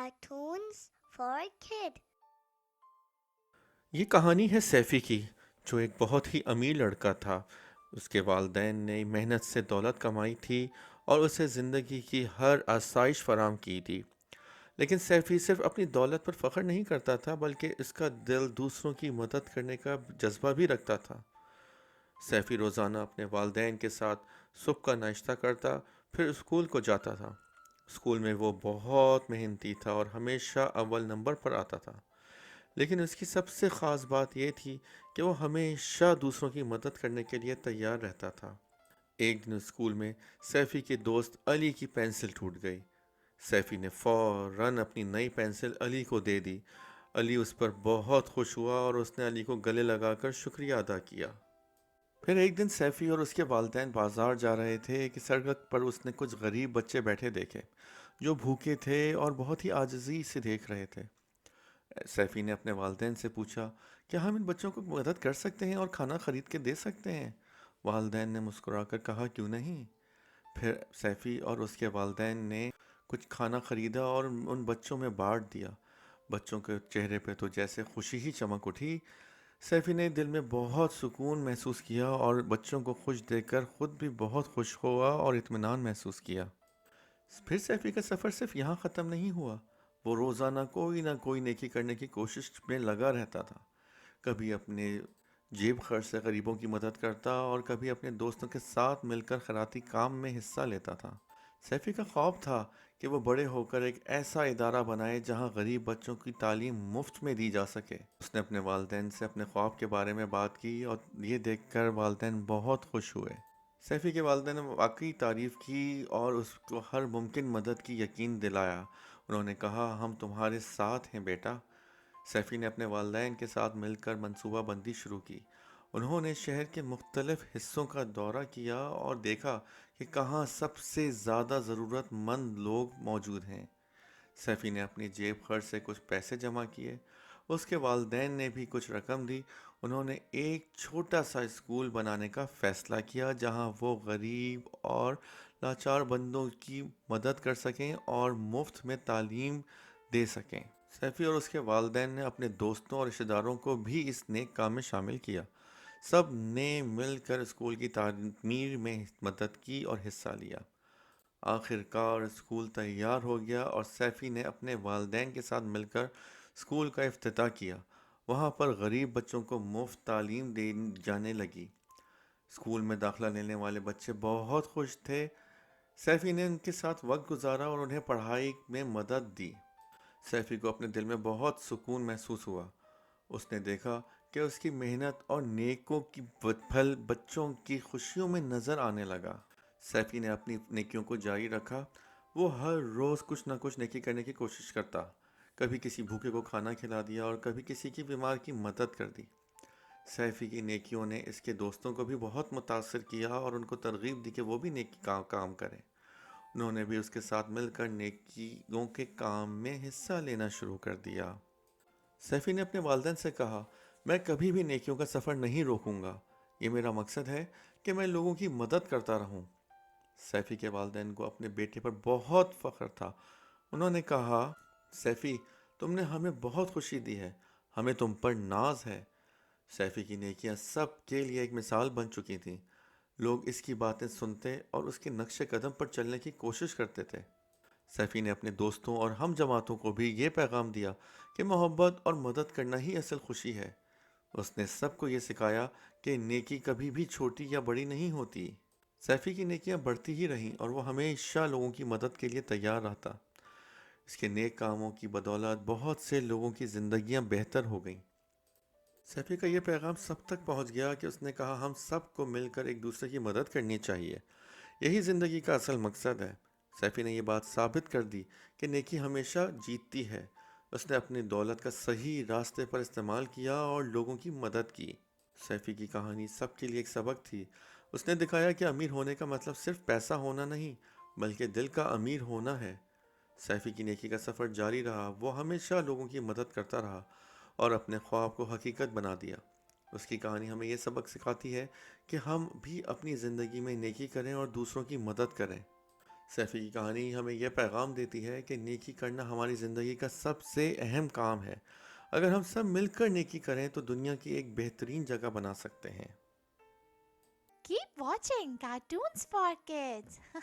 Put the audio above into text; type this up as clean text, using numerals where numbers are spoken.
Cartoons for Kid. یہ کہانی ہے سیفی کی، جو ایک بہت ہی امیر لڑکا تھا۔ اس کے والدین نے محنت سے دولت کمائی تھی اور اسے زندگی کی ہر آسائش فراہم کی تھی۔ لیکن سیفی صرف اپنی دولت پر فخر نہیں کرتا تھا، بلکہ اس کا دل دوسروں کی مدد کرنے کا جذبہ بھی رکھتا تھا۔ سیفی روزانہ اپنے والدین کے ساتھ صبح کا ناشتہ کرتا، پھر اسکول کو جاتا تھا۔ اسکول میں وہ بہت محنتی تھا اور ہمیشہ اول نمبر پر آتا تھا۔ لیکن اس کی سب سے خاص بات یہ تھی کہ وہ ہمیشہ دوسروں کی مدد کرنے کے لیے تیار رہتا تھا۔ ایک دن اسکول میں سیفی کے دوست علی کی پینسل ٹوٹ گئی۔ سیفی نے فوراً اپنی نئی پینسل علی کو دے دی۔ علی اس پر بہت خوش ہوا اور اس نے علی کو گلے لگا کر شکریہ ادا کیا۔ پھر ایک دن سیفی اور اس کے والدین بازار جا رہے تھے کہ سڑک پر اس نے کچھ غریب بچے بیٹھے دیکھے، جو بھوکے تھے اور بہت ہی عاجزی سے دیکھ رہے تھے۔ سیفی نے اپنے والدین سے پوچھا، کیا ہم ان بچوں کو مدد کر سکتے ہیں اور کھانا خرید کے دے سکتے ہیں؟ والدین نے مسکرا کر کہا، کیوں نہیں؟ پھر سیفی اور اس کے والدین نے کچھ کھانا خریدا اور ان بچوں میں بانٹ دیا۔ بچوں کے چہرے پہ تو جیسے خوشی ہی چمک اٹھی۔ سیفی نے دل میں بہت سکون محسوس کیا اور بچوں کو خوش دیکھ کر خود بھی بہت خوش ہوا اور اطمینان محسوس کیا۔ پھر سیفی کا سفر صرف یہاں ختم نہیں ہوا۔ وہ روزانہ کوئی نہ کوئی نیکی کرنے کی کوشش میں لگا رہتا تھا۔ کبھی اپنے جیب خرچ سے غریبوں کی مدد کرتا اور کبھی اپنے دوستوں کے ساتھ مل کر خیراتی کام میں حصہ لیتا تھا۔ سیفی کا خواب تھا کہ وہ بڑے ہو کر ایک ایسا ادارہ بنائے جہاں غریب بچوں کی تعلیم مفت میں دی جا سکے۔ اس نے اپنے والدین سے اپنے خواب کے بارے میں بات کی اور یہ دیکھ کر والدین بہت خوش ہوئے۔ سیفی کے والدین نے واقعی تعریف کی اور اس کو ہر ممکن مدد کی یقین دلایا۔ انہوں نے کہا، ہم تمہارے ساتھ ہیں بیٹا۔ سیفی نے اپنے والدین کے ساتھ مل کر منصوبہ بندی شروع کی۔ انہوں نے شہر کے مختلف حصوں کا دورہ کیا اور دیکھا کہ کہاں سب سے زیادہ ضرورت مند لوگ موجود ہیں۔ سیفی نے اپنی جیب خرچ سے کچھ پیسے جمع کیے، اس کے والدین نے بھی کچھ رقم دی۔ انہوں نے ایک چھوٹا سا اسکول بنانے کا فیصلہ کیا جہاں وہ غریب اور لاچار بندوں کی مدد کر سکیں اور مفت میں تعلیم دے سکیں۔ سیفی اور اس کے والدین نے اپنے دوستوں اور رشتہ داروں کو بھی اس نیک کام میں شامل کیا۔ سب نے مل کر اسکول کی تعمیر میں مدد کی اور حصہ لیا۔ آخر کار اسکول تیار ہو گیا اور سیفی نے اپنے والدین کے ساتھ مل کر اسکول کا افتتاح کیا۔ وہاں پر غریب بچوں کو مفت تعلیم دی جانے لگی۔ اسکول میں داخلہ لینے والے بچے بہت خوش تھے۔ سیفی نے ان کے ساتھ وقت گزارا اور انہیں پڑھائی میں مدد دی۔ سیفی کو اپنے دل میں بہت سکون محسوس ہوا۔ اس نے دیکھا کہ اس کی محنت اور نیکیوں کی پھل بچوں کی خوشیوں میں نظر آنے لگا۔ سیفی نے اپنی نیکیوں کو جاری رکھا۔ وہ ہر روز کچھ نہ کچھ نیکی کرنے کی کوشش کرتا۔ کبھی کسی بھوکے کو کھانا کھلا دیا اور کبھی کسی کی بیمار کی مدد کر دی۔ سیفی کی نیکیوں نے اس کے دوستوں کو بھی بہت متاثر کیا اور ان کو ترغیب دی کہ وہ بھی نیکی کا کام کریں۔ انہوں نے بھی اس کے ساتھ مل کر نیکیوں کے کام میں حصہ لینا شروع کر دیا۔ سیفی نے اپنے والدین سے کہا، میں کبھی بھی نیکیوں کا سفر نہیں روکوں گا۔ یہ میرا مقصد ہے کہ میں لوگوں کی مدد کرتا رہوں۔ سیفی کے والدین کو اپنے بیٹے پر بہت فخر تھا۔ انہوں نے کہا، سیفی، تم نے ہمیں بہت خوشی دی ہے، ہمیں تم پر ناز ہے۔ سیفی کی نیکیاں سب کے لیے ایک مثال بن چکی تھیں۔ لوگ اس کی باتیں سنتے اور اس کے نقش قدم پر چلنے کی کوشش کرتے تھے۔ سیفی نے اپنے دوستوں اور ہم جماعتوں کو بھی یہ پیغام دیا کہ محبت اور مدد کرنا ہی اصل خوشی ہے۔ اس نے سب کو یہ سکھایا کہ نیکی کبھی بھی چھوٹی یا بڑی نہیں ہوتی۔ سیفی کی نیکیاں بڑھتی ہی رہیں اور وہ ہمیشہ لوگوں کی مدد کے لیے تیار رہتا۔ اس کے نیک کاموں کی بدولت بہت سے لوگوں کی زندگیاں بہتر ہو گئیں۔ سیفی کا یہ پیغام سب تک پہنچ گیا کہ اس نے کہا، ہم سب کو مل کر ایک دوسرے کی مدد کرنی چاہیے۔ یہی زندگی کا اصل مقصد ہے۔ سیفی نے یہ بات ثابت کر دی کہ نیکی ہمیشہ جیتتی ہے۔ اس نے اپنی دولت کا صحیح راستے پر استعمال کیا اور لوگوں کی مدد کی۔ سیفی کی کہانی سب کے لیے ایک سبق تھی۔ اس نے دکھایا کہ امیر ہونے کا مطلب صرف پیسہ ہونا نہیں، بلکہ دل کا امیر ہونا ہے۔ سیفی کی نیکی کا سفر جاری رہا۔ وہ ہمیشہ لوگوں کی مدد کرتا رہا اور اپنے خواب کو حقیقت بنا دیا۔ اس کی کہانی ہمیں یہ سبق سکھاتی ہے کہ ہم بھی اپنی زندگی میں نیکی کریں اور دوسروں کی مدد کریں۔ سیفی کی کہانی ہمیں یہ پیغام دیتی ہے کہ نیکی کرنا ہماری زندگی کا سب سے اہم کام ہے۔ اگر ہم سب مل کر نیکی کریں تو دنیا کی ایک بہترین جگہ بنا سکتے ہیں۔ Keep watching Cartoons for Kids.